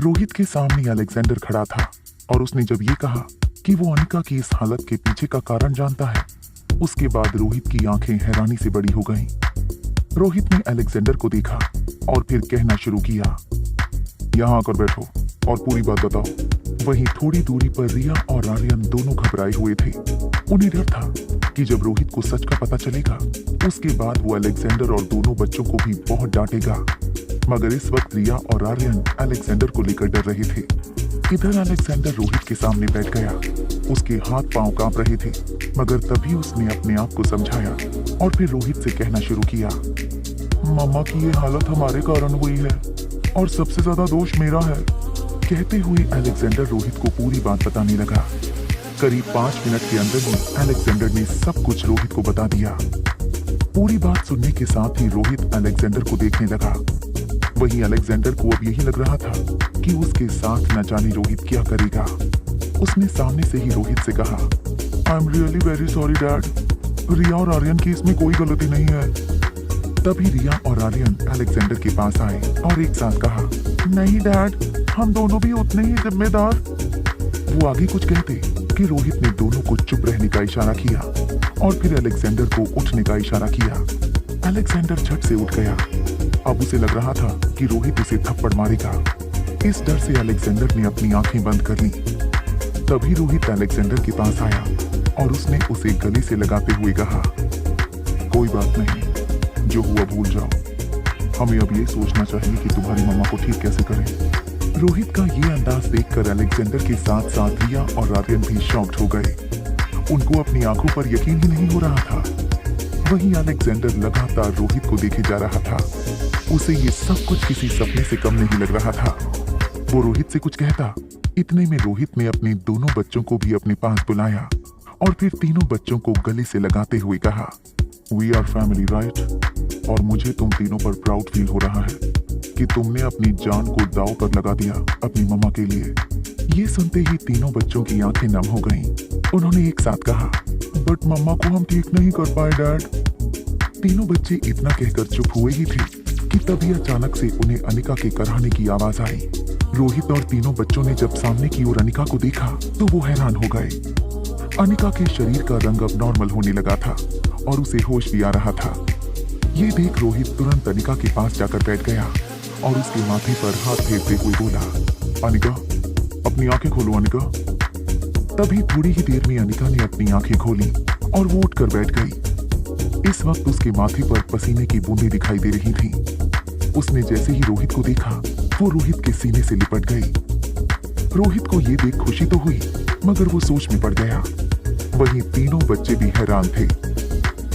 रोहित के सामने अलेक्जेंडर खड़ा था और उसने जब ये कहा कि वो अनिका की इस हालत के पीछे का कारण जानता है, उसके बाद रोहित की आंखें हैरानी से बड़ी हो गईं। रोहित ने अलेक्जेंडर को देखा और फिर कहना शुरू किया, यहाँ आकर बैठो और पूरी बात बताओ। वहीं थोड़ी दूरी पर रिया और आर्यन दोनों घबराए हुए थे। उन्हें डर था कि जब रोहित को सच का पता चलेगा, उसके बाद वो अलेक्जेंडर और दोनों बच्चों को भी बहुत डांटेगा। मगर इस वक्त रिया और आर्यन अलेक्जेंडर को लेकर डर रहे थे। इधर अलेक्जेंडर रोहित के सामने बैठ गया। उसके हाथ पांव कांप रहे थे, मगर तभी उसने अपने आप को समझाया और फिर रोहित से कहना शुरू किया, मम्मा की ये हालत हमारे कारण हुई है और सबसे ज्यादा दोष मेरा है। कहते हुए अलेक्जेंडर रोहित को पूरी बात बताने लगा। करीब 5 मिनट के अंदर ही अलेक्जेंडर ने सब कुछ रोहित को बता दिया। पूरी बात सुनने के साथ ही रोहित अलेक्जेंडर को देखने लगा। वहीं अलेक्जेंडर को अब यही लग रहा था कि उसके साथ न जाने रोहित क्या करेगा। उसने सामने से ही रोहित से कहा, I am really very sorry dad, Riya और आर्यन की इसमें कोई गलती नहीं है। तभी रिया और आर्यन अलेक्जेंडर के पास आए और एक साथ कहा, नहीं डैड, हम दोनों भी उतने ही जिम्मेदार। वो आगे कुछ कहते कि रोहित ने दोनों को चुप रहने का इशारा किया और फिर अलेक्जेंडर को उठने का इशारा किया। अलेक्जेंडर झट से उठ गया। अब उसे लग रहा था कि रोहित उसे थप्पड़ मारेगा। इस डर से अलेक्जेंडर ने अपनी आंखें बंद कर ली। तभी रोहित अलेक्जेंडर के पास आया और उसने उसे गले से लगाते हुए कहा, कोई बात नहीं, जो हुआ भूल जाओ। हमें अब ये सोचना चाहिए कि तुम्हारी मम्मा को ठीक कैसे करें। रोहित का ये अंदाज देखकर अलेक्जेंडर के साथ साथ रिया और आर्यन भी शॉक्ड हो गए। उनको अपनी आंखों पर यकीन ही नहीं हो रहा था। वहीं अलेक्जेंडर लगातार रोहित को देखे जा रहा था। उसे ये सब कुछ किसी सपने से कम नहीं लग रहा था। वो रोहित से कुछ कहता, इतने में रोहित ने अपने दोनों बच्चों को भी अपने पास बुलाया और फिर तीनों बच्चों को गले से लगाते हुए कहा, वी आर फैमिली राइट, और मुझे तुम तीनों पर प्राउड फील हो रहा है कि तुमने अपनी जान को दांव पर लगा दिया अपनी मम्मा के लिए। ये सुनते ही तीनों बच्चों की आंखें नम हो गईं। उन्होंने एक साथ कहा, बट मम्मा को हम ठीक नहीं कर पाए डैड। तीनों बच्चे इतना कहकर चुप हुए ही थे कि तभी अचानक से उन्हें अनिका के कराहने की आवाज आई। रोहित और तीनों बच्चों ने जब सामने की ओर अनिका को देखा तो वो हैरान हो गए। अनिका के शरीर का रंग अब नॉर्मल होने लगा था और उसे होश भी आ रहा था। ये देख रोहित तुरंत अनिका के पास जाकर बैठ गया और उसके माथे पर हाथ फेरते हुए बोला, अनिका, अपनी आंखें खोलो अनिका। तभी थोड़ी ही देर में अनिका ने अपनी आंखें खोली और वो उठकर बैठ गई। इस वक्त उसके माथे पर पसीने की बूंदें दिखाई दे रही थीं। उसने जैसे ही रोहित को देखा, वो रोहित के सीने से लिपट गई। रोहित को ये देख खुशी तो हुई, मगर वो सोच में पड़ गया। वहीं तीनों बच्चे भी हैरान थे।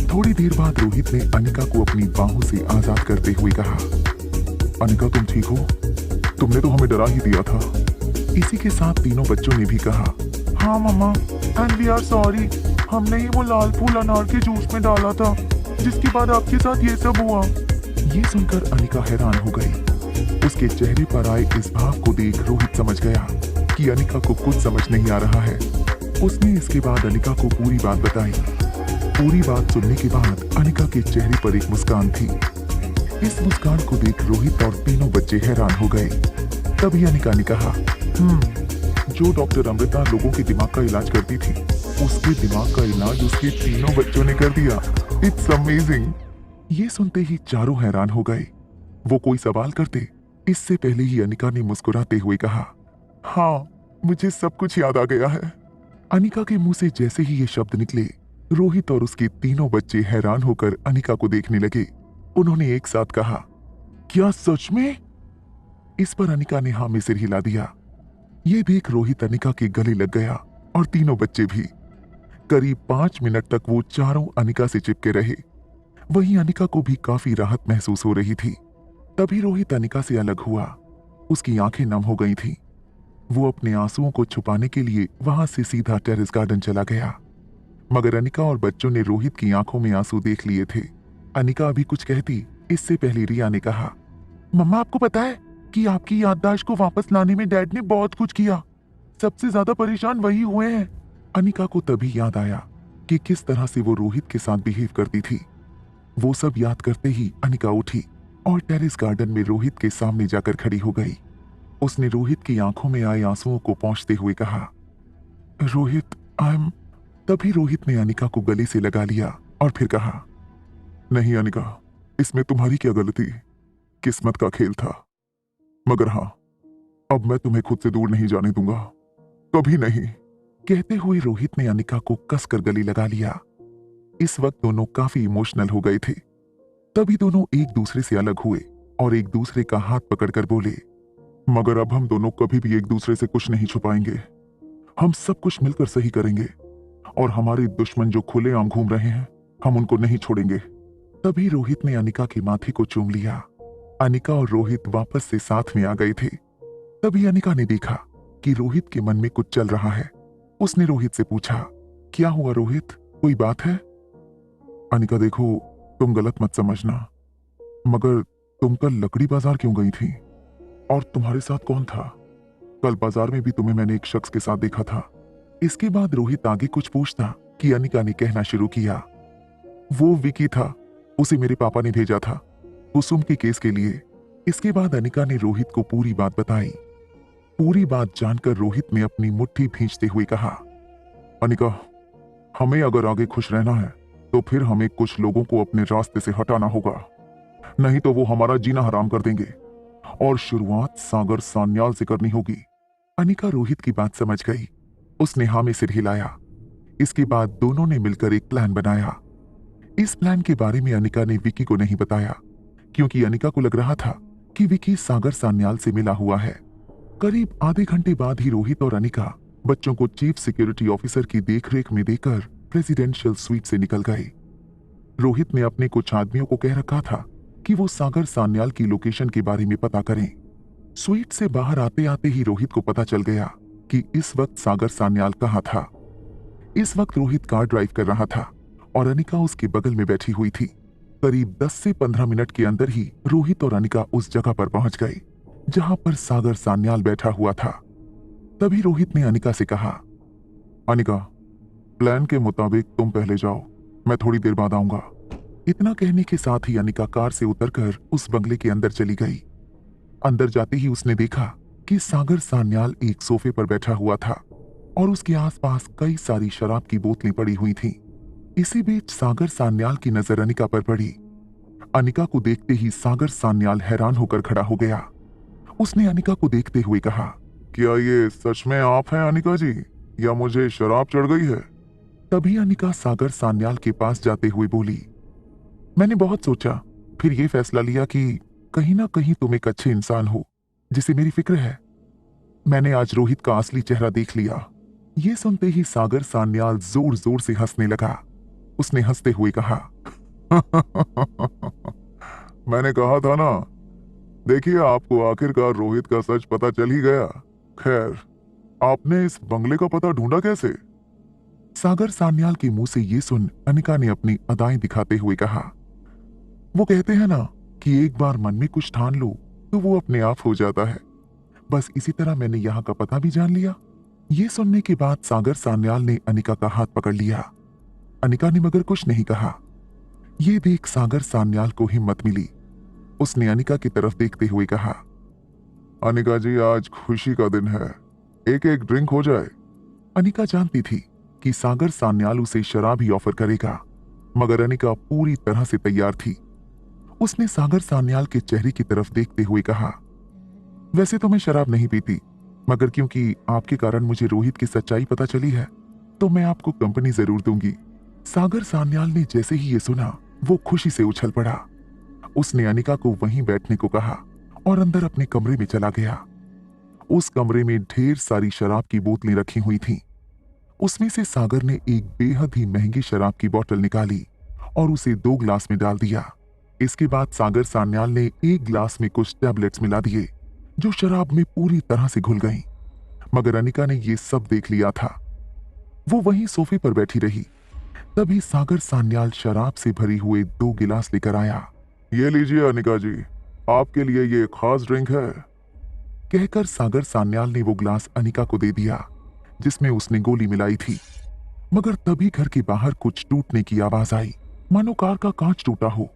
थोड़ी देर बाद रोहित ने अनिका को अपनी बाहों से आजाद करते हुए कहा, अनिका तुम ठीक हो? तुमने तो हमें डरा ही दिया था। इसी के साथ तीनों बच्चों ने भी कहा, हाँ मम्मा, एंड वी आर सॉरी, हमने ही वो लाल फूल अनार के जूस में डाला था, जिसके बाद आपके साथ ये सब हुआ। ये सुनकर अनिका हैरान हो गई। उसके चेहरे पर आए इस भाव को देख रोहित समझ गया कि अनिका को कुछ समझ नहीं आ रहा है। उसने इसके बाद अनिका को पूरी बात बताई। पूरी बात सुनने के बाद अनिका के चेहरे पर एक मुस्कान थी। इस मुस्कान को देख रोहित और तीनों बच्चे हैरान हो गए। तभी अनिका ने कहा, जो डॉक्टर अमृता लोगों के दिमाग का इलाज करती थी, उसके दिमाग का इलाज उसके तीनों बच्चों ने कर दिया। It's amazing. ये सुनते ही चारों हैरान हो गए। वो कोई सवाल करते इससे पहले ही अनिका ने मुस्कुराते हुए कहा, हाँ, मुझे सब कुछ याद आ गया है। अनिका के मुंह से जैसे ही ये शब्द निकले, रोहित और उसके तीनों बच्चे हैरान होकर अनिका को देखने लगे। उन्होंने एक साथ कहा, क्या सच में? इस पर अनिका ने हाँ में सिर हिला दिया। ये देख रोहित अनिका के गले लग गया और तीनों बच्चे भी। करीब 5 मिनट तक वो चारों अनिका से चिपके रहे। वहीं अनिका को भी काफी राहत महसूस हो रही थी। तभी रोहित अनिका से अलग हुआ। उसकी आंखें नम हो गई थीं। वो अपने आंसुओं को छुपाने के लिए वहां से सीधा टेरेस गार्डन चला गया। मगर अनिका और बच्चों ने रोहित की आंखों में आंसू देख लिए थे। अनिका अभी कुछ कहती इससे पहले रिया ने कहा, मम्मा आपको पता है कि आपकी याददाश्त को वापस लाने में डैड ने बहुत कुछ किया। सबसे ज्यादा परेशान वही हुए हैं। अनिका को तभी याद आया कि किस तरह से वो रोहित के साथ बिहेव करती थी। वो सब याद करते ही अनिका उठी और टेरेस गार्डन में रोहित के सामने जाकर खड़ी हो गई। उसने रोहित की आंखों में आए आंसुओं को पोंछते हुए कहा, रोहित तभी रोहित ने अनिका को गले से लगा लिया और फिर कहा, नहीं अनिका, इसमें तुम्हारी क्या गलती, किस्मत का खेल था। मगर हाँ, अब मैं तुम्हें खुद से दूर नहीं जाने दूंगा, कभी नहीं। कहते हुए रोहित ने अनिका को कसकर गले लगा लिया। इस वक्त दोनों काफी इमोशनल हो गए थे। तभी दोनों एक दूसरे से अलग हुए और एक दूसरे का हाथ पकड़कर बोले, मगर अब हम दोनों कभी भी एक दूसरे से कुछ नहीं छुपाएंगे। हम सब कुछ मिलकर सही करेंगे और हमारे दुश्मन जो खुलेआम घूम रहे हैं, हम उनको नहीं छोड़ेंगे। तभी रोहित ने अनिका के माथे को चूम लिया। अनिका और रोहित वापस से साथ में आ गए थे। तभी अनिका ने देखा कि रोहित के मन में कुछ चल रहा है। उसने रोहित से पूछा, क्या हुआ रोहित, कोई बात है? अनिका देखो, तुम गलत मत समझना, मगर तुम कल लकड़ी बाजार क्यों गई थी? और तुम्हारे साथ कौन था? कल बाजार में भी तुम्हें मैंने एक शख्स के साथ देखा था। इसके बाद रोहित आगे कुछ पूछता कि अनिका ने कहना शुरू किया, वो विकी था, उसे मेरे पापा ने भेजा था कुसुम के केस के लिए। इसके बाद अनिका ने रोहित को पूरी बात बताई। पूरी बात जानकर रोहित ने अपनी मुट्ठी भींचते हुए कहा, अनिका, हमें अगर आगे खुश रहना है तो फिर हमें कुछ लोगों को अपने रास्ते से हटाना होगा, नहीं तो वो हमारा जीना हराम कर देंगे और शुरुआत सागर सान्याल से करनी होगी। अनिका रोहित की बात समझ गई। उसने हाँ में सिर हिलाया। इसके बाद दोनों ने मिलकर एक प्लान बनाया। इस प्लान के बारे में अनिका ने विकी को नहीं बताया, क्योंकि अनिका को लग रहा था कि विकी सागर सान्याल से मिला हुआ है। करीब आधे घंटे बाद ही रोहित और अनिका बच्चों को चीफ सिक्योरिटी ऑफिसर की देखरेख में देकर प्रेसिडेंशियल स्वीट से निकल गए। रोहित ने अपने कुछ आदमियों को कह रखा था कि वो सागर सान्याल की लोकेशन के बारे में पता करें। स्वीट से बाहर आते आते ही रोहित को पता चल गया कि इस वक्त सागर सान्याल कहाँ था। इस वक्त रोहित कार ड्राइव कर रहा था और अनिका उसके बगल में बैठी हुई थी। करीब 10 से 15 मिनट के अंदर ही रोहित और अनिका उस जगह पर पहुंच गए जहां पर सागर सान्याल बैठा हुआ था। तभी रोहित ने अनिका से कहा, अनिका, प्लान के मुताबिक तुम पहले जाओ, मैं थोड़ी देर बाद आऊंगा। इतना कहने के साथ ही अनिका कार से उतरकर उस बंगले के अंदर चली गई। अंदर जाते ही उसने देखा कि सागर सान्याल एक सोफे पर बैठा हुआ था और उसके आसपास कई सारी शराब की बोतलें पड़ी हुई थीं। इसी बीच सागर सान्याल की नजर अनिका पर पड़ी। अनिका को देखते ही सागर सान्याल हैरान होकर खड़ा हो गया। उसने अनिका को देखते हुए कहा, क्या ये सच में आप हैं अनिका जी, या मुझे शराब चढ़ गई है? तभी अनिका सागर सान्याल के पास जाते हुए बोली, मैंने बहुत सोचा, फिर ये फैसला लिया कि कहीं ना कहीं तुम एक अच्छे इंसान हो जिसे मेरी फिक्र है। मैंने आज रोहित का असली चेहरा देख लिया। ये सुनते ही सागर सान्याल जोर जोर से हंसने लगा। उसने हंसते हुए कहा, मैंने कहा था ना, देखिए आपको आखिरकार रोहित का सच पता चल ही गया। खैर, आपने इस बंगले का पता ढूंढा कैसे? सागर सान्याल के मुंह से ये सुन अनिका ने अपनी अदाएं दिखाते हुए कहा, वो कहते हैं ना कि एक बार मन में कुछ ठान लो तो वो अपने आप हो जाता है। बस इसी तरह मैंने यहाँ का पता भी जान लिया। ये सुनने के बाद सागर सान्याल ने अनिका का हाथ पकड़ लिया। अनिका ने मगर कुछ नहीं कहा। ये देख सागर सान्याल को हिम्मत मिली। उसने अनिका की तरफ देखते हुए कहा, अनिका जी, आज खुशी का दिन है, एक एक ड्रिंक हो जाए। अनिका जानती थी कि सागर सान्याल उसे शराब ही ऑफर करेगा, मगर अनिका पूरी तरह से तैयार थी। उसने सागर सान्याल के चेहरे की तरफ देखते हुए कहा, वैसे तो मैं शराब नहीं पीती, मगर क्योंकि आपके कारण मुझे रोहित की सच्चाई पता चली है तो मैं आपको कंपनी जरूर दूंगी। सागर सान्याल ने जैसे ही ये सुना वो खुशी से उछल पड़ा। उसने अनिका को वहीं बैठने को कहा और अंदर अपने कमरे में चला गया। उस कमरे में ढेर सारी शराब की बोतलें रखी हुई थीं। उसमें से सागर ने एक बेहद ही महंगी शराब की बोतल निकाली और उसे 2 ग्लास में डाल दिया। इसके बाद सागर सान्याल ने एक ग्लास में कुछ टैबलेट्स मिला दिए जो शराब में पूरी तरह से घुल गईं। मगर अनिका ने ये सब देख लिया था। वो वहीं सोफे पर बैठी रही। तभी सागर सान्याल शराब से भरी हुए 2 गिलास लेकर आया। ये लीजिए अनिका जी, आपके लिए ये खास ड्रिंक है। कहकर सागर सान्याल ने वो ग्लास अनिका को दे दिया जिसमें उसने गोली मिलाई थी। मगर तभी घर के बाहर कुछ टूटने की आवाज आई, मानो कार का कांच टूटा हो।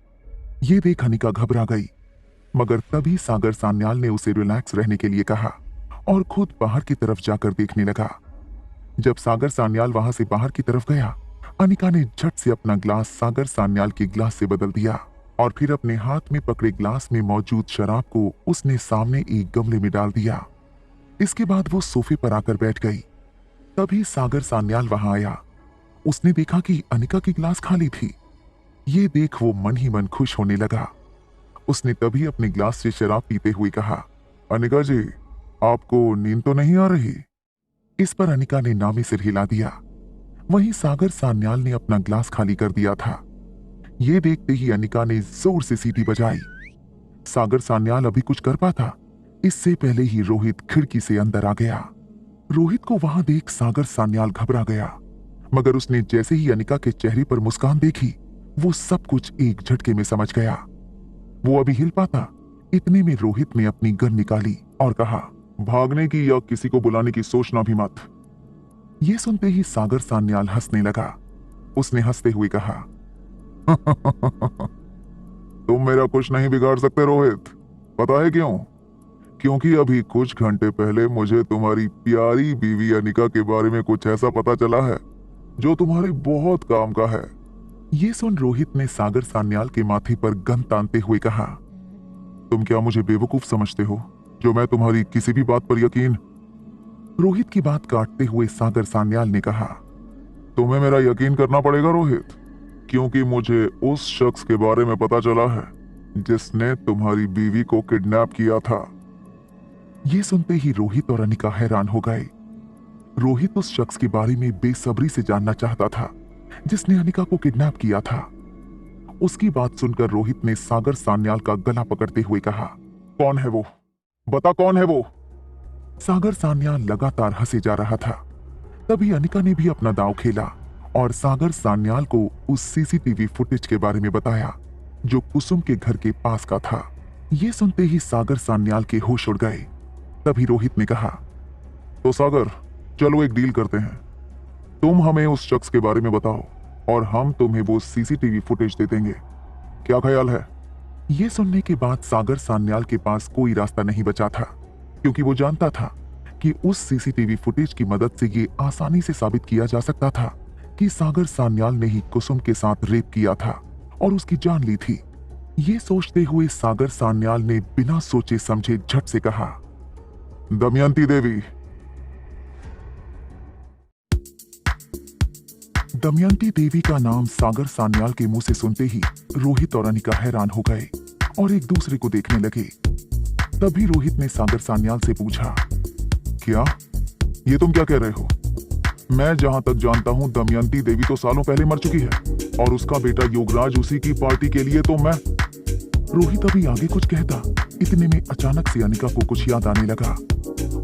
ये देख अनिका घबरा गई। मगर तभी सागर सान्याल ने उसे रिलैक्स रहने के लिए कहा और खुद बाहर की तरफ जाकर देखने लगा। जब सागर सान्याल वहां से बाहर की तरफ गया, अनिका ने झट से अपना ग्लास सागर सान्याल के ग्लास से बदल दिया और फिर अपने हाथ में पकड़े ग्लास में मौजूद शराब को उसने सामने एक गमले में डाल दिया। इसके बाद वो सोफे पर आकर बैठ गई। तभी सागर सान्याल वहां आया। उसने देखा कि अनिका की ग्लास खाली थी। ये देख वो मन ही मन खुश होने लगा। उसने तभी अपने ग्लास से शराब पीते हुए कहा, अनिका जी, आपको नींद तो नहीं आ रही? इस पर अनिका ने नामी सिर हिला दिया। वहीं सागर सान्याल ने अपना ग्लास खाली कर दिया था। ये देखते ही अनिका ने जोर से सीटी बजाई। सागर सान्याल अभी कुछ कर पाता, इससे पहले ही रोहित खिड़की से अंदर आ गया। रोहित को वहां देख सागर सान्याल घबरा गया, मगर उसने जैसे ही अनिका के चेहरे पर मुस्कान देखी, वो सब कुछ एक झटके में समझ गया। वो अभी हिल पाता, इतने में रोहित ने अपनी गन निकाली और कहा, भागने की या किसी को बुलाने की सोचना भी मत। ये सुनते ही सागर सान्याल हंसने लगा। उसने हंसते हुए कहा, तुम मेरा कुछ नहीं बिगाड़ सकते रोहित। पता है क्यों? क्योंकि अभी कुछ घंटे पहले मुझे तुम्हारी प्यारी बीवी अनिका के बारे में कुछ ऐसा पता चला है जो तुम्हारे बहुत काम का है। ये सुन रोहित ने सागर सान्याल के माथे पर गन तानते हुए कहा, तुम क्या मुझे बेवकूफ समझते हो जो मैं तुम्हारी किसी भी बात पर यकीन? रोहित की बात काटते हुए सागर सान्याल ने कहा, तुम्हें मेरा यकीन करना पड़ेगा रोहित, क्योंकि मुझे उस शख्स के बारे में पता चला है जिसने तुम्हारी बीवी को किडनैप किया था। ये सुनते ही रोहित और अनिका हैरान हो गए। रोहित उस शख्स के बारे में बेसब्री से जानना चाहता था जिसने अनिका को किडनैप किया था। उसकी बात सुनकर रोहित ने सागर सान्याल का गला पकड़ते हुए कहा, कौन है वो? बता कौन है वो? सागर सान्याल लगातार हंसे जा रहा था। तभी अनिका ने भी अपना दांव खेला और सागर सान्याल को उस सीसीटीवी फुटेज के बारे में बताया जो कुसुम के घर के पास का था। ये सुनते ही सागर सान्याल के होश उड़ गए। तभी रोहित ने कहा, तो सागर, चलो एक डील करते हैं। तुम हमें उस शख्स के बारे में बताओ और हम तुम्हें वो सीसीटीवी फुटेज दे देंगे। क्या ख्याल है? ये सुनने के बाद सागर सान्याल के पास कोई रास्ता नहीं बचा था, क्योंकि वो जानता था कि उस सीसीटीवी फुटेज की मदद से ये आसानी से साबित किया जा सकता था कि सागर सान्याल ने ही कुसुम के साथ रेप किया था और उसकी जान ली थी। ये सोचते हुए सागर सान्याल ने बिना सोचे समझे झट से कहा, दमयंती देवी। दमयंती देवी का नाम सागर सान्याल के मुंह से सुनते ही रोहित और अनिका हैरान हो गए और एक दूसरे को देखने लगे। तभी रोहित ने सागर सान्याल से पूछा, क्या ये तुम क्या कह रहे हो? मैं जहां तक जानता हूं दमयंती देवी तो सालों पहले मर चुकी है और उसका बेटा योगराज उसी की पार्टी के लिए तो मैं। रोहित अभी आगे कुछ कहता, इतने में अचानक से अनिका को कुछ याद आने लगा।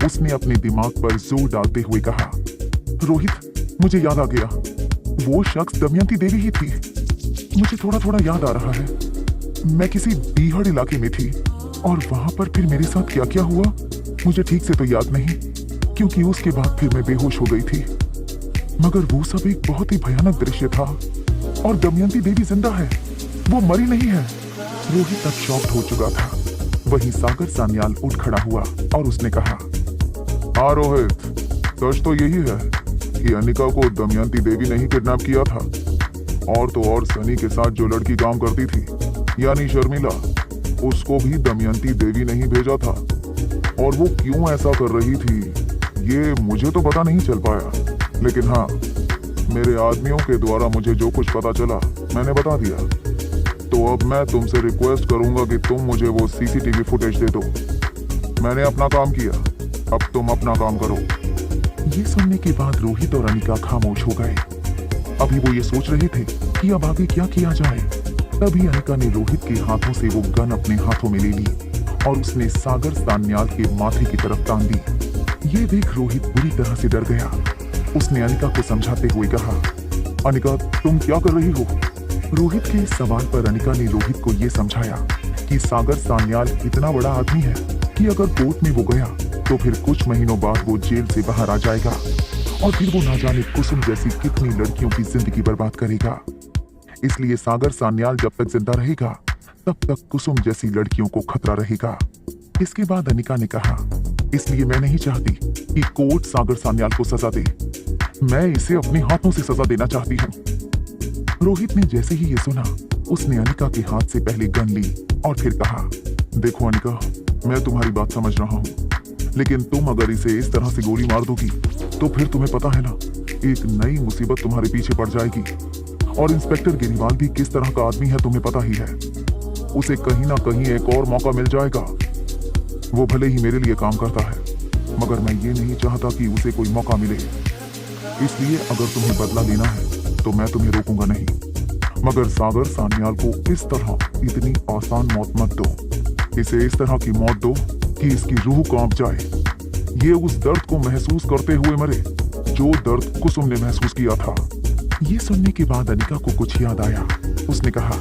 उसने अपने दिमाग पर जोर डालते हुए कहा, रोहित, मुझे याद आ गया, वो शख्स दमयंती देवी ही थी। मुझे थोड़ा थोड़ा याद आ रहा है। मैं किसी बीहड़ इलाके में थी और वहां पर फिर मेरे साथ क्या क्या हुआ मुझे ठीक से तो याद नहीं, क्योंकि उसके बाद फिर मैं बेहोश हो गई थी। मगर वो सब एक बहुत ही भयानक दृश्य था और दमयंती देवी जिंदा है, वो मरी नहीं है। रोहित तक शॉक्ड हो चुका था। वहीं सागर सान्याल उठ खड़ा हुआ और उसने कहा, हाँ रोहित, सच तो यही है कि अनिका को दमयंती देवी ने ही किडनैप किया था, और तो और सनी के साथ जो लड़की काम करती थी यानी शर्मिला, उसको भी दमयंती देवी ने ही भेजा था। और वो क्यों ऐसा कर रही थी ये मुझे तो पता नहीं चल पाया, लेकिन हाँ, मेरे आदमियों के द्वारा मुझे जो कुछ पता चला मैंने बता दिया। तो अब मैं तुमसे रिक्वेस्ट करूंगा कि तुम मुझे वो सीसीटीवी फुटेज दे दो। मैंने अपना काम किया, अब तुम अपना काम करो। ये सुनने के बाद रोहित और अनिका खामोश हो गए। अभी वो ये सोच रहे थे कि अब आगे क्या किया जाए। तभी अनिका ने रोहित के हाथों से वो गन अपने हाथों में ले ली और उसने सागर सान्याल के माथे की तरफ तान दी। ये देख रोहित बुरी तरह से डर गया। उसने अनिका को समझाते हुए कहा, अनिका, तुम क्या कर रही हो? रोहित के इस सवाल पर अनिका ने रोहित को ये समझाया कि सागर सान्याल इतना बड़ा आदमी है कि अगर कोर्ट में वो गया तो फिर कुछ महीनों बाद वो जेल से बाहर आ जाएगा और फिर वो ना जाने कुसुम जैसी कितनी लड़कियों की जिंदगी बर्बाद करेगा। इसलिए सागर सान्याल जब तक जिंदा रहेगा तब तक कुसुम जैसी लड़कियों को खतरा रहेगा। इसके बाद अनिका ने कहा, इसलिए मैं नहीं चाहती कि कोर्ट सागर सान्याल को सजा दे। मैं इसे अपने हाथों से सजा देना चाहती हूँ। रोहित ने जैसे ही ये सुना, उसने अनिका के हाथ से पहले गन ली और फिर कहा, देखो अनिका, मैं तुम्हारी बात समझ रहा हूँ, लेकिन तुम अगर इसे इस तरह से गोली मार दोगी तो फिर तुम्हें पता है ना, एक नई मुसीबत तुम्हारे पीछे पड़ जाएगी। और इंस्पेक्टर गिरीवाल भी किस तरह का आदमी है तुम्हें पता ही है। उसे कहीं ना कहीं एक और मौका मिल जाएगा। वो भले ही मेरे लिए काम करता है, मगर मैं ये नहीं चाहता कि उसे कोई मौका मिले। इसलिए अगर तुम्हें बदला लेना है तो मैं तुम्हें रोकूंगा नहीं, मगर सागर सान्याल को इस तरह इतनी आसान मौत मत दो। इसे इस तरह की मौत दो कि इसकी रूह कांप जाए, ये उस दर्द को महसूस करते हुए मरे जो दर्द कुसुम ने महसूस किया था। ये सुनने के बाद अनिका को कुछ याद आया। उसने कहा,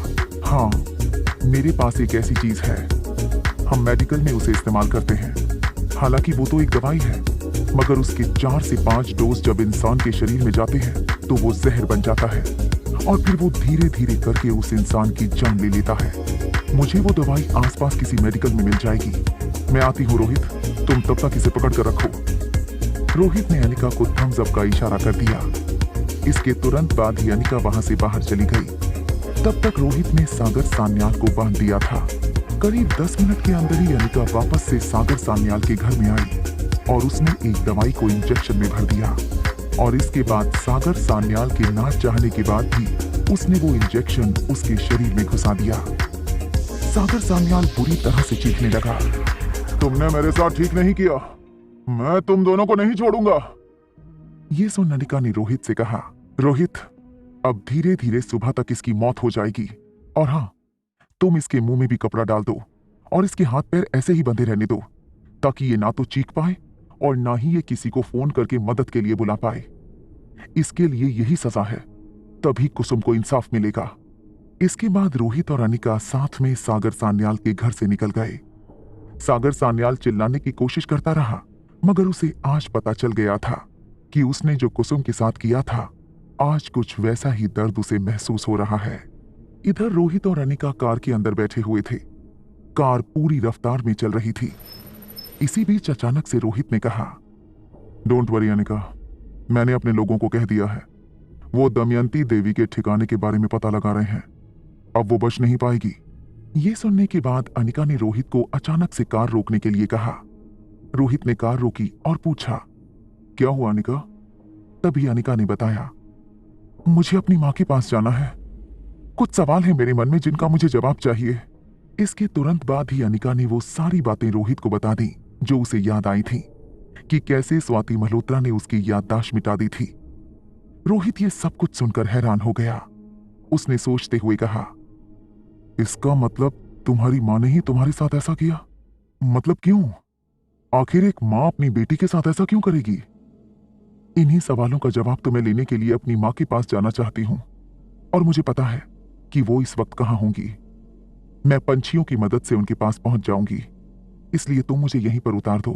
हाँ, मेरे पास एक ऐसी चीज है, हम मेडिकल में उसे इस्तेमाल करते हैं। हालांकि वो तो एक दवाई है, मगर उसके 4 से 5 डोज जब इंसान के शरीर में जाते हैं तो वो जहर बन जाता है और फिर वो धीरे धीरे करके उस इंसान की जान ले लेता है। मुझे वो दवाई आसपास किसी मेडिकल में मिल जाएगी। मैं आती हूँ रोहित, तुम तब तक इसे पकड़ कर रखो। रोहित ने अनिका को थम्स अप का इशारा कर दिया। इसके तुरंत बाद ही अनिका वहां से बाहर चली गई। तब तक रोहित ने सागर सान्याल को बांध दिया था। करीब 10 मिनट के अंदर ही अनिका वापस से सागर सान्याल के घर में आई और उसने एक दवाई को इंजेक्शन में भर दिया और इसके बाद सागर सान्याल के ना चाहने के बाद भी उसने वो इंजेक्शन उसके शरीर में घुसा दिया। सागर सान्याल बुरी तरह से चीखने लगा, तुमने मेरे साथ ठीक नहीं किया, मैं तुम दोनों को नहीं छोड़ूंगा। ये सुन अनिका ने रोहित से कहा, रोहित, अब धीरे धीरे सुबह तक इसकी मौत हो जाएगी और हाँ, तुम इसके मुंह में भी कपड़ा डाल दो और इसके हाथ पैर ऐसे ही बंधे रहने दो ताकि ये ना तो चीख पाए और ना ही ये किसी को फोन करके मदद के लिए बुला पाए। इसके लिए यही सजा है, तभी कुसुम को इंसाफ मिलेगा। इसके बाद रोहित और अनिका साथ में सागर सान्याल के घर से निकल गए। सागर सान्याल चिल्लाने की कोशिश करता रहा, मगर उसे आज पता चल गया था कि उसने जो कुसुम के साथ किया था, आज कुछ वैसा ही दर्द उसे महसूस हो रहा है। इधर रोहित और अनिका कार के अंदर बैठे हुए थे। कार पूरी रफ्तार में चल रही थी। इसी बीच अचानक से रोहित ने कहा, डोंट वरी अनिका, मैंने अपने लोगों को कह दिया है। वो दमयंती देवी के ठिकाने के बारे में पता लगा रहे हैं। अब वो बच नहीं पाएगी। ये सुनने के बाद अनिका ने रोहित को अचानक से कार रोकने के लिए कहा। रोहित ने कार रोकी और पूछा, क्या हुआ अनिका? तभी अनिका ने बताया, मुझे अपनी मां के पास जाना है। कुछ सवाल है मेरे मन में जिनका मुझे जवाब चाहिए। इसके तुरंत बाद ही अनिका ने वो सारी बातें रोहित को बता दी जो उसे याद आई थी कि कैसे स्वाति मल्होत्रा ने उसकी याददाश्त मिटा दी थी। रोहित ये सब कुछ सुनकर हैरान हो गया। उसने सोचते हुए कहा, इसका मतलब तुम्हारी मां ने ही तुम्हारे साथ ऐसा किया? मतलब क्यों? आखिर एक मां अपनी बेटी के साथ ऐसा क्यों करेगी? इन्हीं सवालों का जवाब तो मैं लेने के लिए अपनी मां के पास जाना चाहती हूं और मुझे पता है कि वो इस वक्त कहां होंगी। मैं पंछियों की मदद से उनके पास पहुंच जाऊंगी, इसलिए तुम मुझे यहीं पर उतार दो।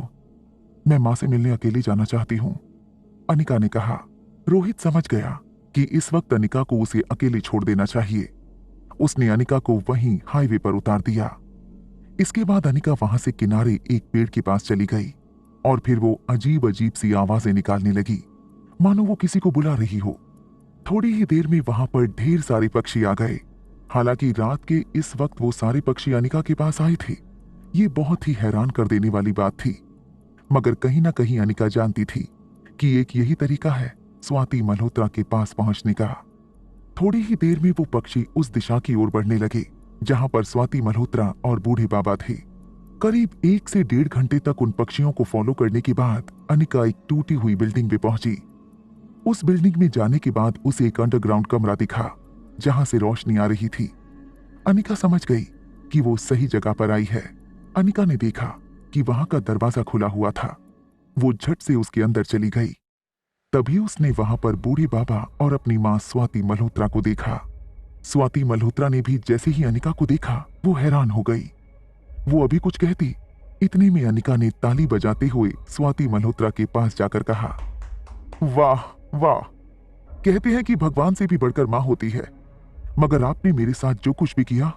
मैं मां से मिलने अकेली जाना चाहती हूं, अनिका ने कहा। रोहित समझ गया कि इस वक्त अनिका को उसे अकेले छोड़ देना चाहिए। उसने अनिका को वहीं हाईवे पर उतार दिया। इसके बाद अनिका वहां से किनारे एक पेड़ के पास चली गई और फिर वो अजीब अजीब सी आवाजें निकालने लगी, मानो वो किसी को बुला रही हो। थोड़ी ही देर में वहां पर ढेर सारे पक्षी आ गए। हालांकि रात के इस वक्त वो सारे पक्षी अनिका के पास आए थे, ये बहुत ही हैरान कर देने वाली बात थी। मगर कहीं ना कहीं अनिका जानती थी कि एक यही तरीका है स्वाति मल्होत्रा के पास पहुंचने का। थोड़ी ही देर में वो पक्षी उस दिशा की ओर बढ़ने लगे जहां पर स्वाति मल्होत्रा और बूढ़े बाबा थे। करीब 1 से 1.5 घंटे तक उन पक्षियों को फॉलो करने के बाद अनिका एक टूटी हुई बिल्डिंग पे पहुंची। उस बिल्डिंग में जाने के बाद उसे एक अंडरग्राउंड कमरा दिखा जहां से रोशनी आ रही थी। अनिका समझ गई कि वो सही जगह पर आई है। अनिका ने देखा कि वहां का दरवाजा खुला हुआ था। वो झट से उसके अंदर चली गई। तभी उसने वहां पर बूढ़े बाबा और अपनी मां स्वाति मल्होत्रा को देखा। स्वाति मल्होत्रा ने भी जैसे ही अनिका को देखा वो हैरान हो गई। वो अभी कुछ कहती, इतने में अनिका ने ताली बजाते हुए स्वाति मल्होत्रा के पास जाकर कहा, वाह वाह, कहते हैं कि भगवान से भी बढ़कर मां होती है, मगर आपने मेरे साथ जो कुछ भी किया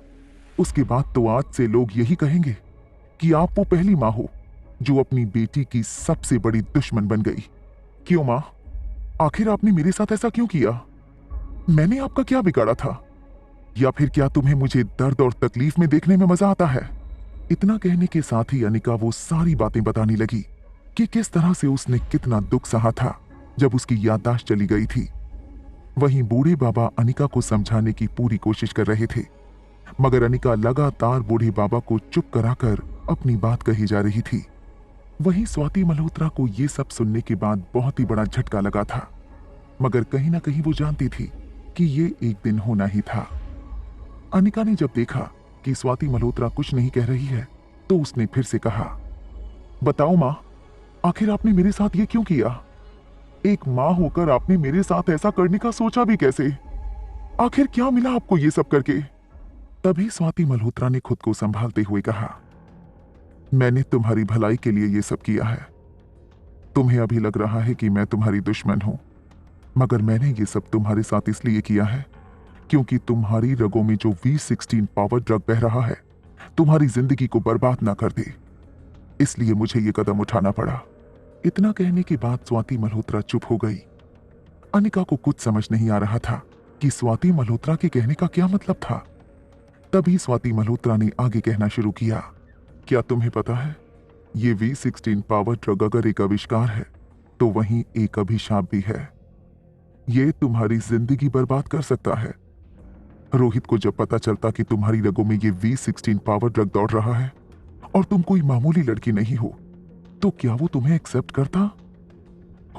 उसके बाद तो आज से लोग यही कहेंगे कि आप वो पहली माँ हो जो अपनी बेटी की सबसे बड़ी दुश्मन बन गई। क्यों माँ, आखिर आपने मेरे साथ ऐसा क्यों किया? मैंने आपका क्या बिगाड़ा था? या फिर क्या तुम्हें मुझे दर्द और तकलीफ में देखने में मजा आता है? इतना कहने के साथ ही अनिका वो सारी बातें बताने लगी कि किस तरह से उसने कितना दुख सहा था जब उसकी याददाश्त चली गई थी। वहीं बूढ़े बाबा अनिका को समझाने की पूरी कोशिश कर रहे थे, मगर अनिका लगातार बूढ़े बाबा को चुप कराकर अपनी बात कही जा रही थी। वहीं स्वाति मल्होत्रा को यह सब सुनने के बाद बहुत ही बड़ा झटका लगा था, मगर कहीं ना कहीं वो जानती थी कि ये एक दिन होना ही था। अनिका ने जब देखा कि स्वाति मल्होत्रा कुछ नहीं कह रही है तो उसने फिर से कहा, बताओ माँ, आखिर आपने मेरे साथ ये क्यों किया? एक माँ होकर आपने मेरे साथ ऐसा करने का सोचा भी कैसे? आखिर क्या मिला आपको ये सब करके? तभी स्वाति मल्होत्रा ने खुद को संभालते हुए कहा, मैंने तुम्हारी भलाई के लिए ये सब किया है। तुम्हें अभी लग रहा है कि मैं तुम्हारी दुश्मन हूं, मगर मैंने ये सब तुम्हारे साथ इसलिए किया है क्योंकि तुम्हारी रगों में जो V16 पावर ड्रग बह रहा है तुम्हारी जिंदगी को बर्बाद ना कर दे, इसलिए मुझे ये कदम उठाना पड़ा। इतना कहने के बाद स्वाति मल्होत्रा चुप हो गई। अनिका को कुछ समझ नहीं आ रहा था कि स्वाति मल्होत्रा के कहने का क्या मतलब था। तभी स्वाति मल्होत्रा ने आगे कहना शुरू किया, क्या तुम्हें पता है, ये V16 पावर ड्रग अगर एक आविष्कार है तो वहीं एक अभिशाप भी है। ये तुम्हारी जिंदगी बर्बाद कर सकता है। रोहित को जब पता चलता कि तुम्हारी रगों में ये V16 पावर ड्रग दौड़ रहा है और तुम कोई मामूली लड़की नहीं हो, तो क्या वो तुम्हें एक्सेप्ट करता?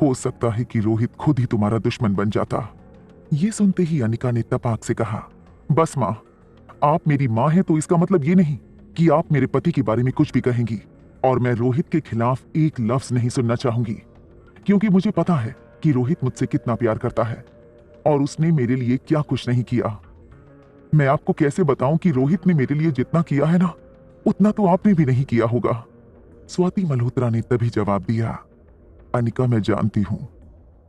हो सकता है कि रोहित खुद ही तुम्हारा दुश्मन बन जाता। ये सुनते ही अनिका ने तपाक से कहा, बस माँ, आप मेरी माँ हैं तो इसका मतलब ये नहीं कि आप मेरे पति के बारे में कुछ भी कहेंगी, और मैं रोहित के खिलाफ एक लफ्ज नहीं सुनना चाहूंगी, क्योंकि मुझे पता है कि रोहित मुझसे कितना प्यार करता है और उसने मेरे लिए क्या कुछ नहीं किया। मैं आपको कैसे बताऊं कि रोहित ने मेरे लिए जितना किया है ना, उतना तो आपने भी नहीं किया होगा। स्वाति मल्होत्रा ने तभी जवाब दिया, अनिका, मैं जानती हूं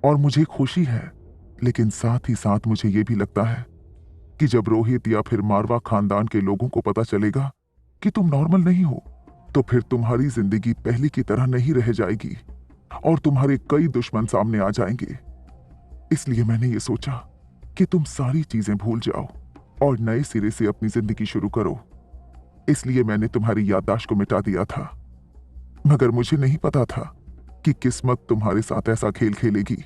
और मुझे खुशी है, लेकिन साथ ही साथ मुझे यह भी लगता है कि जब रोहित या फिर मारवा खानदान के लोगों को पता चलेगा कि तुम नॉर्मल नहीं हो, तो फिर तुम्हारी जिंदगी पहले की तरह नहीं रह जाएगी और तुम्हारे कई दुश्मन सामने आ जाएंगे। इसलिए मैंने ये सोचा कि तुम सारी चीजें भूल जाओ और नए सिरे से अपनी जिंदगी शुरू करो। इसलिए मैंने तुम्हारी याददाश्त को मिटा दिया था, मगर मुझे नहीं पता था कि किस्मत तुम्हारे साथ ऐसा खेल खेलेगी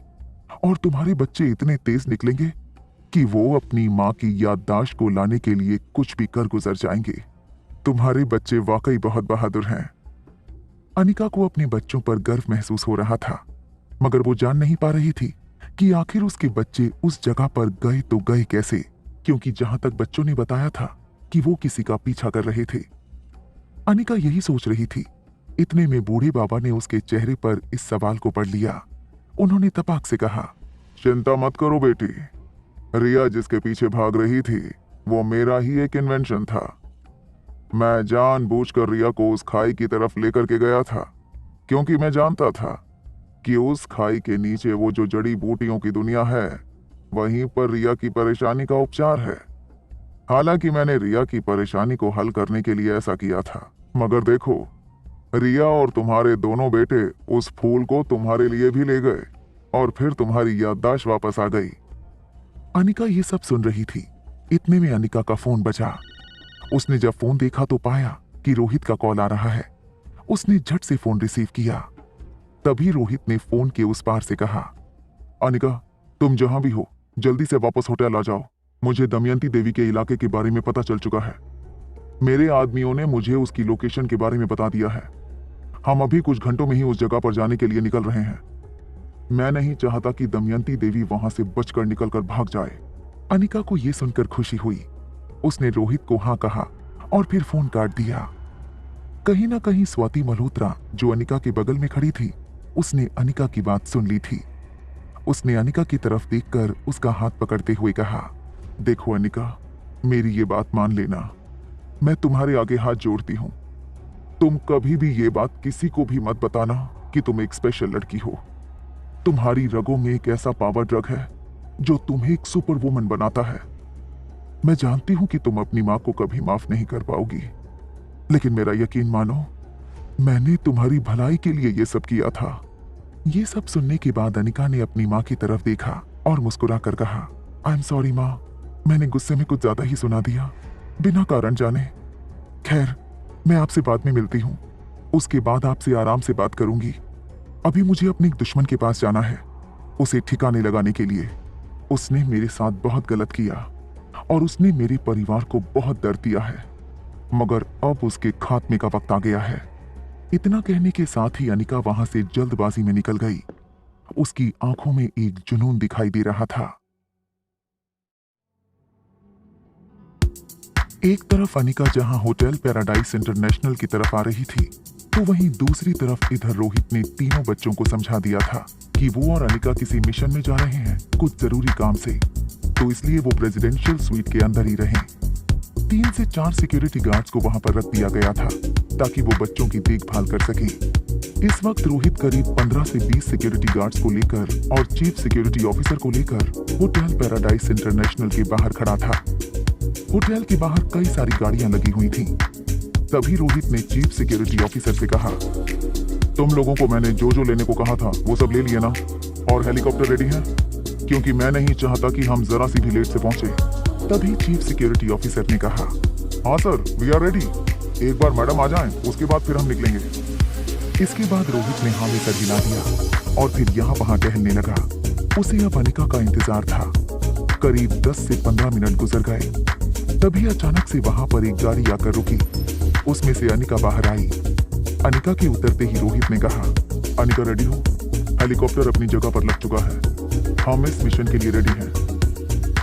और तुम्हारे बच्चे इतने तेज निकलेंगे कि वो अपनी माँ की याददाश्त को लाने के लिए कुछ भी कर गुजर जाएंगे। तुम्हारे बच्चे वाकई बहुत बहादुर हैं। अनिका को अपने बच्चों पर गर्व महसूस हो रहा था, मगर वो जान नहीं पा रही थी कि आखिर उसके बच्चे उस जगह पर गए तो गए कैसे, क्योंकि जहां तक बच्चों ने बताया था कि वो किसी का पीछा कर रहे थे। अनिका यही सोच रही थी, इतने में बूढ़े बाबा ने उसके चेहरे पर इस सवाल को पढ़ लिया। उन्होंने तपाक से कहा, चिंता मत करो बेटी, रिया जिसके पीछे भाग रही थी वो मेरा ही एक इन्वेंशन था। मैं जानबूझकर रिया को उस खाई की तरफ लेकर के गया था, क्योंकि मैं जानता था कि उस खाई के नीचे वो जो जड़ी बूटियों की दुनिया है, वहीं पर रिया की परेशानी का उपचार है। हालांकि मैंने रिया की परेशानी को हल करने के लिए ऐसा किया था, मगर देखो, रिया और तुम्हारे दोनों बेटे उस फूल को तुम्हारे लिए भी ले गए और फिर तुम्हारी याददाश्त वापस आ गई। अनिका ये सब सुन रही थी। इतने में अनिका का फोन बजा। उसने जब फोन देखा तो पाया कि रोहित का कॉल आ रहा है। उसने झट से फोन रिसीव किया। तभी रोहित ने फोन के उस पार से कहा, अनिका, तुम जहां भी हो जल्दी से वापस होटल आ जाओ। मुझे दमयंती देवी के इलाके के बारे में पता चल चुका है। मेरे आदमियों ने मुझे उसकी लोकेशन के बारे में बता दिया है। हम अभी कुछ घंटों में ही उस जगह पर जाने के लिए निकल रहे हैं। मैं नहीं चाहता कि दमयंती देवी वहां से बचकर निकलकर भाग जाए। अनिका को यह सुनकर खुशी हुई। उसने रोहित को हाँ कहा और फिर फोन काट दिया। कहीं ना कहीं स्वाति मल्होत्रा, जो अनिका के बगल में खड़ी थी, उसने अनिका की बात सुन ली थी। उसने अनिका की तरफ देखकर उसका हाथ पकड़ते हुए कहा, देखो अनिका, मेरी ये बात मान लेना। मैं तुम्हारे आगे हाथ जोड़ती हूं। तुम कभी भी ये बात किसी को भी मत बताना कि तुम एक स्पेशल लड़की हो। तुम्हारी रगों में एक ऐसा पावर ड्रग है जो तुम्हें एक सुपर वुमन बनाता है। मैं जानती हूं कि तुम अपनी मां को कभी माफ नहीं कर पाओगी, लेकिन मेरा यकीन मानो, मैंने तुम्हारी भलाई के लिए ये सब किया था। ये सब सुनने के बाद अनिका ने अपनी मां की तरफ देखा और मुस्कुरा कर कहा, आई एम सॉरी मां, मैंने गुस्से में कुछ ज्यादा ही सुना दिया, बिना कारण जाने। खैर, मैं आपसे बाद में मिलती हूँ, उसके बाद आपसे आराम से बात करूंगी। अभी मुझे अपने एक दुश्मन के पास जाना है, उसे ठिकाने लगाने के लिए। उसने मेरे साथ बहुत गलत किया और उसने मेरे परिवार को बहुत दर्द दिया है, मगर अब उसके खात्मे का वक्त आ गया है। इतना कहने के साथ ही अनिका वहां से जल्दबाजी में निकल गई। उसकी आंखों में एक जुनून दिखाई दे रहा था। एक तरफ अनिका जहां होटल पैराडाइज इंटरनेशनल की तरफ आ रही थी, तो वहीं दूसरी तरफ इधर रोहित ने तीनों बच्चों को समझा दिया था कि वो और अनिका किसी मिशन में जा रहे हैं कुछ जरूरी काम से, तो इसलिए वो प्रेसिडेंशियल स्वीट के अंदर ही रहें। 3 से 4 सिक्योरिटी गार्ड्स को वहां पर रख दिया गया था ताकि वो बच्चों की देखभाल कर सके। इस वक्त रोहित करीब 15 से 20 सिक्योरिटी गार्ड्स को लेकर और चीफ सिक्योरिटी ऑफिसर को लेकर होटल पैराडाइज इंटरनेशनल के बाहर खड़ा था। होटल के बाहर कई सारी गाड़ियां लगी हुई थीं। तभी रोहित ने चीफ सिक्योरिटी ऑफिसर से कहा, तुम लोगों को मैंने जो जो लेने को कहा था वो सब ले लिए ना, और हेलीकॉप्टर रेडी है? क्योंकि मैं नहीं चाहता कि हम जरा सी भी लेट से पहुंचे। तभी चीफ सिक्योरिटी ऑफिसर ने कहा, हाँ सर, वी आर रेडी, एक बार मैडम आ जाएं, उसके बाद फिर हम निकलेंगे। इसके बाद रोहित ने हाँ में सर हिला दिया और फिर यहाँ वहां टहलने लगा। उसे अब अनिका का इंतजार था। करीब 10 से 15 मिनट गुजर गए। तभी अचानक से वहां पर एक गाड़ी आकर रुकी। उसमें से अनिका बाहर आई। अनिका के उतरते ही रोहित ने कहा, अनिका रेडी हो? हेलीकॉप्टर अपनी जगह पर लग चुका है, हम इस मिशन के लिए रेडी हैं।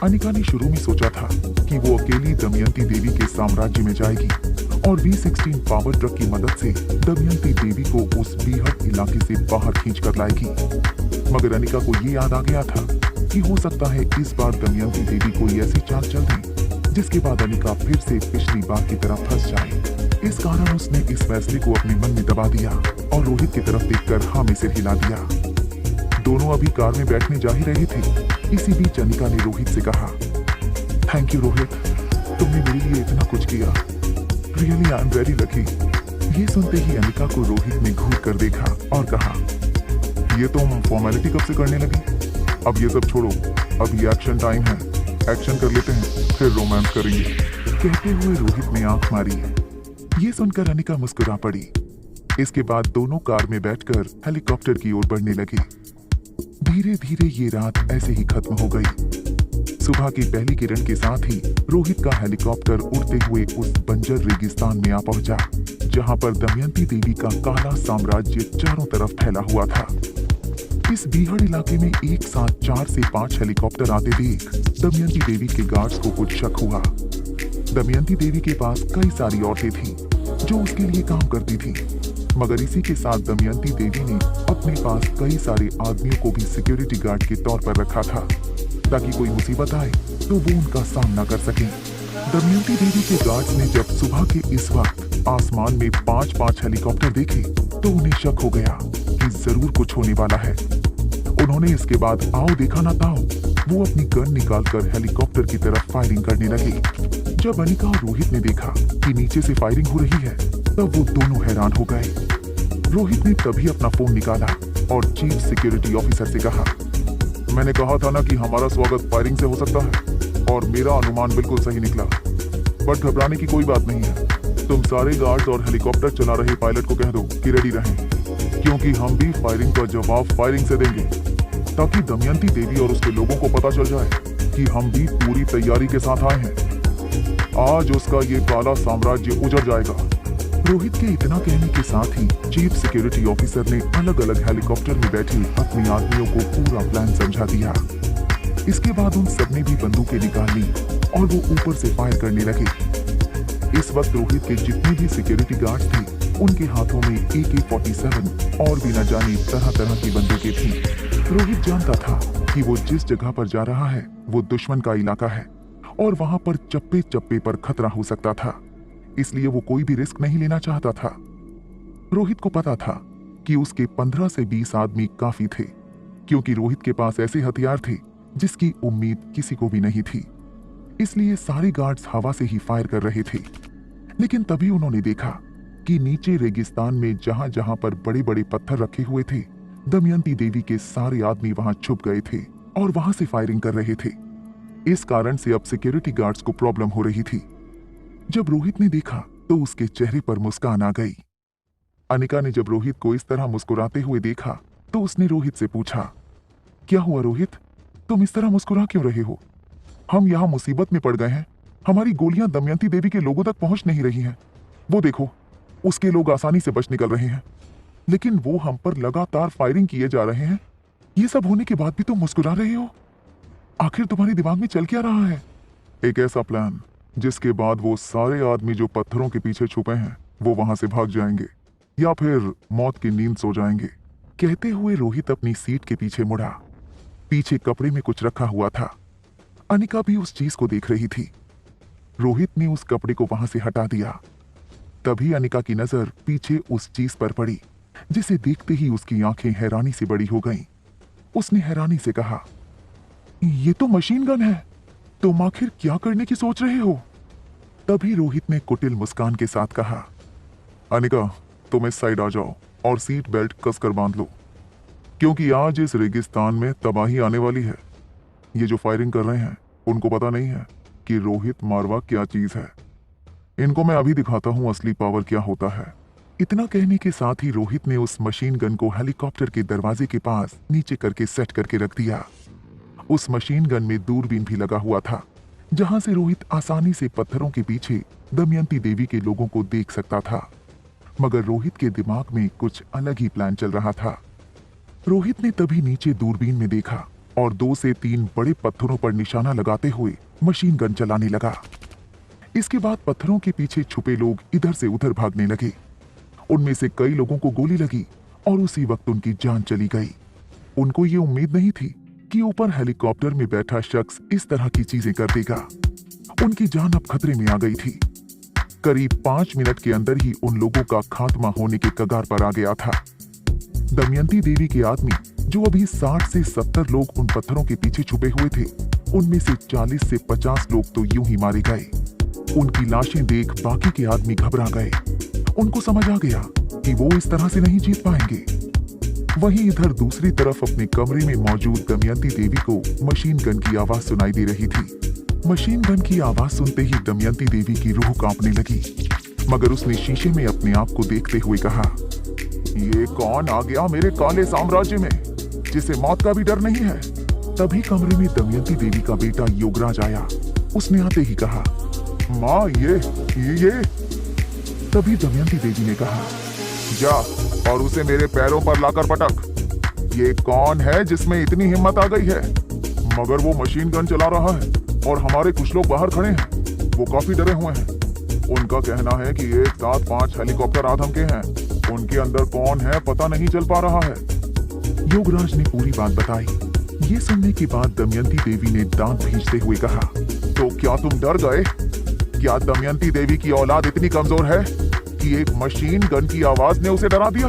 अनिका ने शुरू में सोचा था कि वो अकेली दमयंती देवी के साम्राज्य में जाएगी और V16 पावर ट्रक की मदद से दमयंती देवी को उस बेहद इलाके से बाहर खींच कर लाएगी। मगर अनिका को ये याद आ गया था कि हो सकता है इस बार दमयंती देवी कोई ऐसी चाल चल दे जिसके बाद अनिका फिर से पिछली बार की तरफ फंस जाए। इस कारण उसने इस फैसले को अपने मन में दबा दिया और रोहित की तरफ देखकर हाँ में सिर हिला दिया। दोनों अभी कार में बैठने जा ही रहे थे। इसी बीच अनिका ने रोहित से कहा, थैंक यू रोहित, तुमने मेरे लिए इतना कुछ किया, really I am very lucky. ये सुनते ही अनिका को रोहित ने घूर कर देखा और कहा, ये तुम फॉर्मेलिटी कब से करने लगी? अब ये सब छोड़ो, अभी एक्शन टाइम है, एक्शन कर लेते हैं, फिर रोमांस करेंगे। कहते हुए रोहित ने आंख मारी। ये सुनकर अनिका मुस्कुरा पड़ी। इसके बाद दोनों कार में बैठकर हेलीकॉप्टर की ओर बढ़ने लगे। धीरे धीरे ये रात ऐसे ही खत्म हो गई। सुबह की पहली किरण के साथ ही रोहित का हेलीकॉप्टर उड़ते हुए उस बंजर रेगिस्तान में आ पहुंचा जहां पर दमयंती देवी का काला साम्राज्य चारों तरफ फैला हुआ था। इस बीहड़ इलाके में एक साथ 4 से 5 हेलीकॉप्टर आते देख दमयंती देवी के गार्ड्स को कुछ शक हुआ। दमयंती देवी के पास कई सारी औरतें थीं जो उसके लिए काम करती थीं, मगर इसी के साथ दमयंती देवी ने अपने पास कई सारे आदमियों को भी सिक्योरिटी गार्ड के तौर पर रखा था ताकि कोई मुसीबत आए तो वो उनका सामना कर सकें। दमयंती देवी के गार्ड्स ने जब सुबह के इस वक्त आसमान में 5-5 हेलीकॉप्टर देखे तो उन्हें शक हो गया कि जरूर कुछ होने वाला है। उन्होंने इसके बाद आओ देखा ना ताओ, वो अपनी गन निकालकर हेलीकॉप्टर की तरफ फायरिंग करने लगे। जब अनिका और रोहित ने देखा कि नीचे से फायरिंग हो रही है तब वो दोनों हैरान हो गए। रोहित ने तभी अपना फोन निकाला और चीफ सिक्योरिटी ऑफिसर से कहा, मैंने कहा था ना कि हमारा स्वागत फायरिंग से हो सकता है और मेरा अनुमान बिल्कुल सही निकला। बट घबराने की कोई बात नहीं है। तुम सारे गार्ड्स और हेलीकॉप्टर चला रहे पायलट को कह दो कि रेडी रहें, क्योंकि हम भी फायरिंग का जवाब फायरिंग से देंगे ताकि दमयंती देवी और उसके लोगों को पता चल जाए कि हम भी पूरी तैयारी के साथ आए हैं। आज उसका ये काला साम्राज्य उजड़ जाएगा। रोहित के इतना कहने के साथ ही चीफ सिक्योरिटी ऑफिसर ने अलग अलग हेलीकॉप्टर में बैठे अपने आदमियों को पूरा प्लान समझा दिया। इसके बाद उन सबने भी बंदूकें निकाल ली और वो ऊपर से फायर करने लगे। इस वक्त रोहित के जितने भी सिक्योरिटी गार्ड्स थे उनके हाथों में AK-47 और भी न जाने तरह तरह की बंदूकें थी। रोहित जानता था कि वो जिस जगह पर जा रहा है वो दुश्मन का इलाका है और वहां पर चप्पे चप्पे पर खतरा हो सकता था, इसलिए वो कोई भी रिस्क नहीं लेना चाहता था। रोहित को पता था कि उसके 15 से 20 आदमी काफी थे, क्योंकि रोहित के पास ऐसे हथियार थे जिसकी उम्मीद किसी को भी नहीं थी। इसलिए सारे गार्ड्स हवा से ही फायर कर रहे थे। लेकिन तभी उन्होंने देखा कि नीचे रेगिस्तान में जहां जहां पर बड़े बड़े पत्थर रखे हुए थे, दमयंती देवी के सारे आदमी वहां छुप गए थे और वहां से फायरिंग कर रहे थे। इस कारण से अब सिक्योरिटी गार्ड्स को प्रॉब्लम हो रही थी। जब रोहित ने देखा तो उसके चेहरे पर मुस्कान आ गई। अनिका ने जब रोहित को इस तरह मुस्कुराते हुए देखा तो उसने रोहित से पूछा, क्या हुआ रोहित, तुम इस तरह मुस्कुरा क्यों रहे हो? हम यहाँ मुसीबत में पड़ गए हैं। हमारी गोलियां दमयंती देवी के लोगों तक पहुंच नहीं रही हैं। वो देखो, उसके लोग आसानी से बच निकल रहे हैं, लेकिन वो हम पर लगातार फायरिंग किए जा रहे हैं। ये सब होने के बाद भी तुम मुस्कुरा रहे हो। आखिर तुम्हारे दिमाग में चल क्या रहा है? एक ऐसा प्लान जिसके बाद वो सारे आदमी जो पत्थरों के पीछे छुपे हैं वो वहां से भाग जाएंगे या फिर मौत की नींद सो जाएंगे। कहते हुए रोहित अपनी सीट के पीछे मुड़ा। पीछे कपड़े में कुछ रखा हुआ था। अनिका भी उस चीज को देख रही थी। रोहित ने उस कपड़े को वहां से हटा दिया। तभी अनिका की नजर पीछे उस चीज पर पड़ी, जिसे देखते ही उसकी आंखें हैरानी से बड़ी हो गईं। उसने हैरानी से कहा, ये तो मशीन गन है। तुम आखिर क्या करने की सोच रहे हो? तभी रोहित ने कुटिल मुस्कान के साथ कहा, अनिका, तुम इस साइड आ जाओ और सीट बेल्ट कसकर बांध लो, क्योंकि आज इस रेगिस्तान में तबाही आने वाली है। ये जो फायरिंग कर रहे हैं उनको पता नहीं है कि रोहित मारवा क्या चीज है। इनको मैं अभी दिखाता हूं असली पावर क्या होता है। इतना कहने के साथ ही रोहित ने उस मशीन गन को हेलीकॉप्टर के दरवाजे के पास नीचे करके सेट करके रख दिया। उस मशीन गन में दूरबीन भी लगा हुआ था, जहां से रोहित आसानी से पत्थरों के पीछे दमयंती देवी के लोगों को देख सकता था। मगर रोहित के दिमाग में कुछ अलग ही प्लान चल रहा था। रोहित ने तभी नीचे दूरबीन में देखा और 2 से 3 बड़े पत्थरों पर निशाना लगाते हुए मशीन गन चलाने लगा। इसके बाद पत्थरों के पीछे छुपे लोग इधर से उधर भागने लगे। उनमें से कई लोगों को गोली लगी और उसी वक्त उनकी जान चली गई। उनको ये उम्मीद नहीं थी कि ऊपर हेलीकॉप्टर में बैठा शख्स इस तरह की चीजें कर देगा। उनकी जान अब खतरे में आ गई थी। करीब 5 मिनट के अंदर ही उन लोगों का खात्मा होने के कगार पर आ गया था। दमयंती देवी के आदमी, जो अभी 60 से 70 लोग उन पत्थरों के पीछे छुपे हुए थे, उनमें से 40 से 50 लोग तो यूं ही मारे गए। उनकी लाशें देख बाकी के आदमी घबरा गए। उनको समझ आ गया कि वो इस तरह से नहीं जीत पाएंगे। वहीं इधर दूसरी तरफ अपने कमरे में मौजूद दमयंती देवी को मशीन गन की आवाज सुनाई दे रही थी। मशीन गन की आवाज सुनते ही दमयंती देवी की रूह कांपने लगी, मगर उसने शीशे में अपने आप को देखते हुए कहा, ये कौन आ गया मेरे काले साम्राज्य में, जिसे मौत का भी डर नहीं है। तभी कमरे में दमयंती देवी का बेटा योगराज आया। उसने आते ही कहा, माँ ये। तभी दमयंती देवी ने कहा, जा और उसे मेरे पैरों पर लाकर पटक। ये कौन है जिसमें इतनी हिम्मत आ गई है? मगर वो मशीन गन चला रहा है और हमारे कुछ लोग बाहर खड़े हैं। वो काफी डरे हुए हैं। उनका कहना है कि एक साथ 5 हेलीकॉप्टर आधम के हैं। उनके अंदर कौन है पता नहीं चल पा रहा है। योगराज ने पूरी बात बताई। ये सुनने के बाद दमयंती देवी ने दांत भींचते हुए कहा, तो क्या तुम डर गए? क्या दमयंती देवी की औलाद इतनी कमजोर है कि एक मशीन गन की आवाज ने उसे डरा दिया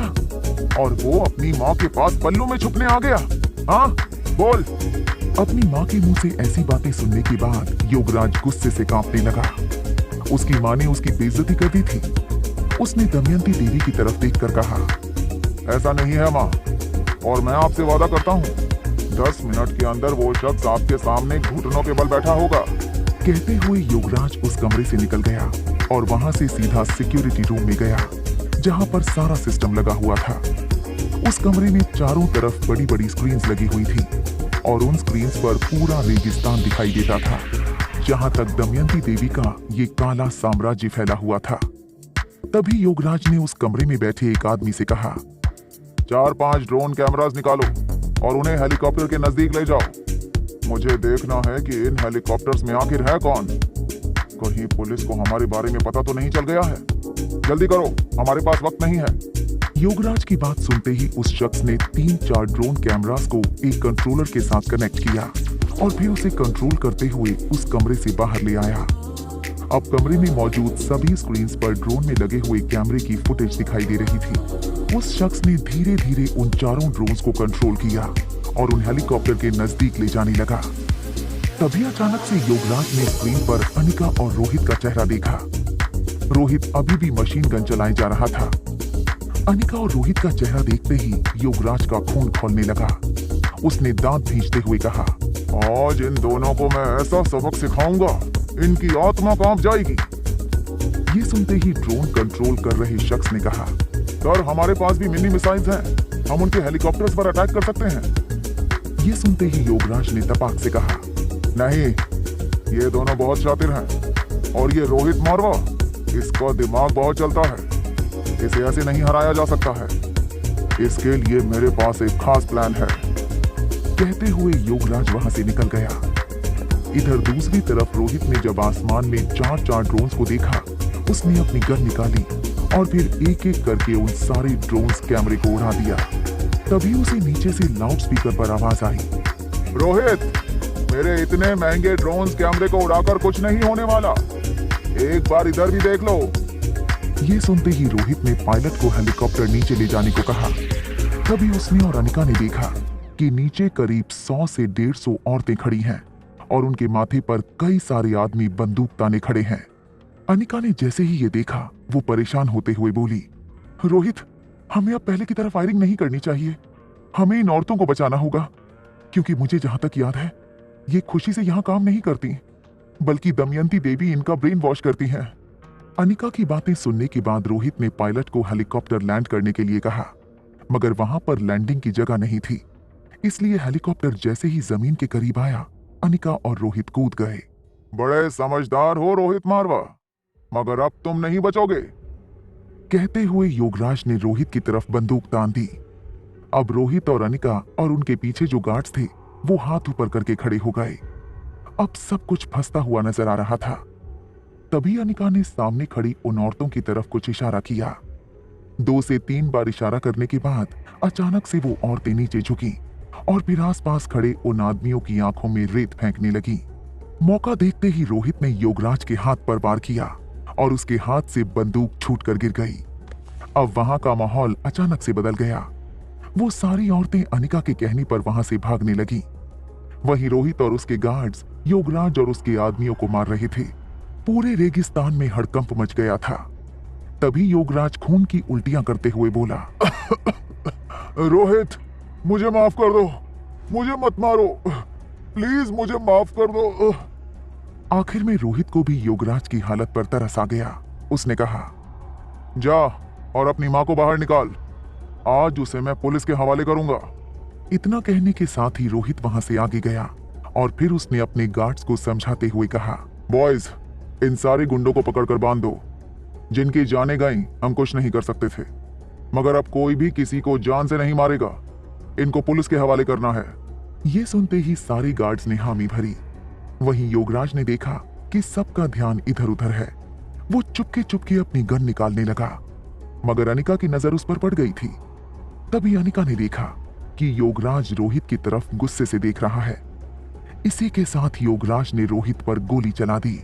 और वो अपनी माँ के पास पल्लू में छुपने आ गया? हाँ, बोल। अपनी माँ के मुंह से ऐसी बातें सुनने के बाद योगराज गुस्से से कांपने लगा। उसकी माँ ने उसकी बेइज्जती कर दी थी। उसने दमयंती देवी की तरफ देखकर कहा, ऐसा नहीं है माँ, और मैं आपसे वादा करता हूँ 10 मिनट के अंदर वो शख्स आपके सामने घुटनों के बल बैठा होगा। कहते हुए योगराज उस कमरे से निकल गया और वहां से सीधा सिक्योरिटी रूम में गया, जहां पर सारा सिस्टम लगा हुआ था। उस कमरे में चारों तरफ बड़ी बड़ी स्क्रीन्स लगी हुई थी और उन स्क्रीन्स पर पूरा रेगिस्तान दिखाई देता था, जहां तक दमयंती देवी का ये काला साम्राज्य फैला हुआ था। तभी योगराज ने उस कमरे में बैठे एक आदमी से कहा, 4-5 ड्रोन कैमरास निकालो और उन्हें हेलीकॉप्टर के नजदीक ले जाओ। मुझे देखना है कि इन हेलीकॉप्टर्स में आखिर है कौन। कहीं पुलिस को हमारे बारे में पता तो नहीं चल गया है। जल्दी करो, हमारे पास वक्त नहीं है। योगराज की बात सुनते ही उस शख्स ने 3-4 ड्रोन कैमरास को एक कंट्रोलर के साथ कनेक्ट किया और फिर उसे कंट्रोल करते हुए उस कमरे से बाहर ले आया। अब कमरे में मौजूद सभी स्क्रीन्स पर ड्रोन में लगे हुए कैमरे की फुटेज दिखाई दे रही थी। उस शख्स ने धीरे धीरे उन चारों ड्रोन्स को कंट्रोल किया और उन हेलीकॉप्टर के नजदीक ले जाने लगा। तभी अचानक से योगराज ने स्क्रीन पर अनिका और रोहित का चेहरा देखा। रोहित अभी भी मशीन गन चलाए जा रहा था। अनिका और रोहित का चेहरा देखते ही योगराज का खून खौलने लगा। उसने दांत भींचते हुए कहा, आज इन दोनों को मैं ऐसा सबक सिखाऊंगा, इनकी आत्मा कांप जाएगी। ये सुनते ही ड्रोन कंट्रोल कर रहे शख्स ने कहा, सर हमारे पास भी मिनी मिसाइल्स हैं, हम उनके हेलीकॉप्टर्स पर अटैक कर सकते हैं। ये सुनते ही योगराज ने तपाक से कहा, नहीं, ये दोनों बहुत शातिर हैं और ये रोहित मारवा, इसका दिमाग बहुत चलता है, इसे ऐसे नहीं हराया जा सकता है, इसके लिए मेरे पास एक खास प्लान है। कहते हुए योगराज वहां से निकल गया। इधर दूसरी तरफ रोहित ने जब आसमान में 4-4 ड्रोन्स को देखा, उसने अपनी गन निकाली और फिर एक एक करके उन सारे ड्रोन्स कैमरे को उड़ा दिया। तभी उसे नीचे से लाउडस्पीकर पर आवाज आई, रोहित, मेरे इतने महंगे ड्रोन्स कैमरे को उड़ाकर कुछ नहीं होने वाला, एक बार इधर भी देख लो। ये सुनते ही रोहित ने पायलट को हेलीकॉप्टर नीचे ले जाने को कहा। तभी उसने और अनिका ने देखा कि नीचे करीब 100 से 150 औरतें खड़ी हैं और उनके माथे पर कई सारे आदमी बंदूक ताने खड़े हैं। अनिका ने जैसे ही ये देखा, वो परेशान होते हुए बोली, रोहित, हमें अब पहले की तरह फायरिंग नहीं करनी चाहिए, हमें इन औरतों को बचाना होगा, क्योंकि मुझे जहां तक याद है ये खुशी से यहाँ काम नहीं करती, बल्कि दमयंती देवी इनका ब्रेन वॉश करती हैं। अनिका की बातें सुनने के बाद रोहित ने पायलट को हेलीकॉप्टर लैंड करने के लिए कहा, मगर वहां पर लैंडिंग की जगह नहीं थी, इसलिए हेलीकॉप्टर जैसे ही जमीन के करीब आया, अनिका और रोहित कूद गए। बड़े समझदार हो रोहित मारवा, मगर अब तुम नहीं बचोगे। कहते हुए योगराज ने रोहित की तरफ बंदूक तान दी। अब रोहित और अनिका और उनके पीछे जो गार्ड्स थे, वो हाथ ऊपर करके खड़े हो गए। अब सब कुछ फंसता हुआ नजर आ रहा था। तभी अनिका ने सामने खड़ी उन औरतों की तरफ कुछ इशारा किया। 2 से 3 बार इशारा करने के बाद अचानक से वो औरतें नीचे झुकी और फिर आसपास खड़े उन आदमियों की आंखों में रेत फेंकने लगी। मौका देखते ही रोहित ने योगराज के हाथ पर वार किया और उसके हाथ से बंदूक छूटकर गिर गई। अब वहां का माहौल अचानक से बदल गया। वो सारी औरतें अनिका के कहने पर वहां से भागने लगी। वहीं रोहित और उसके गार्ड्स योगराज और उसके आदमियों को मार रहे थे। पूरे रेगिस्तान में हड़कंप मच गया था। तभी योगराज खून की उल्टियां करते हुए बोला, रोहित, मुझे माफ कर दो, मुझे मत मारो, प्लीज मुझे माफ कर दो। आखिर में रोहित को भी योगराज की हालत पर तरस आ गया। उसने कहा, जा और अपनी मां को बाहर निकाल, आज उसे मैं पुलिस के हवाले करूंगा। इतना कहने के साथ ही रोहित वहां से आगे गया और फिर उसने अपने गार्ड्स को समझाते हुए कहा, बॉयज, इन सारे गुंडों को पकड़कर बांध दो, जिनकी जानें गईं हम कुछ नहीं कर सकते थे, मगर अब कोई भी किसी को जान से नहीं मारेगा, इनको पुलिस के हवाले करना है। ये सुनते ही सारे गार्ड्स ने हामी भरी। वहीं योगराज ने देखा कि सबका ध्यान इधर उधर है। वो चुपके चुपके अपनी गन निकालने लगा, मगर अनिका की नजर उस पर पड़ गई थी। तभी अनिका ने देखा कि योगराज रोहित की तरफ गुस्से से देख रहा है। इसी के साथ योगराज ने रोहित पर गोली चला दी।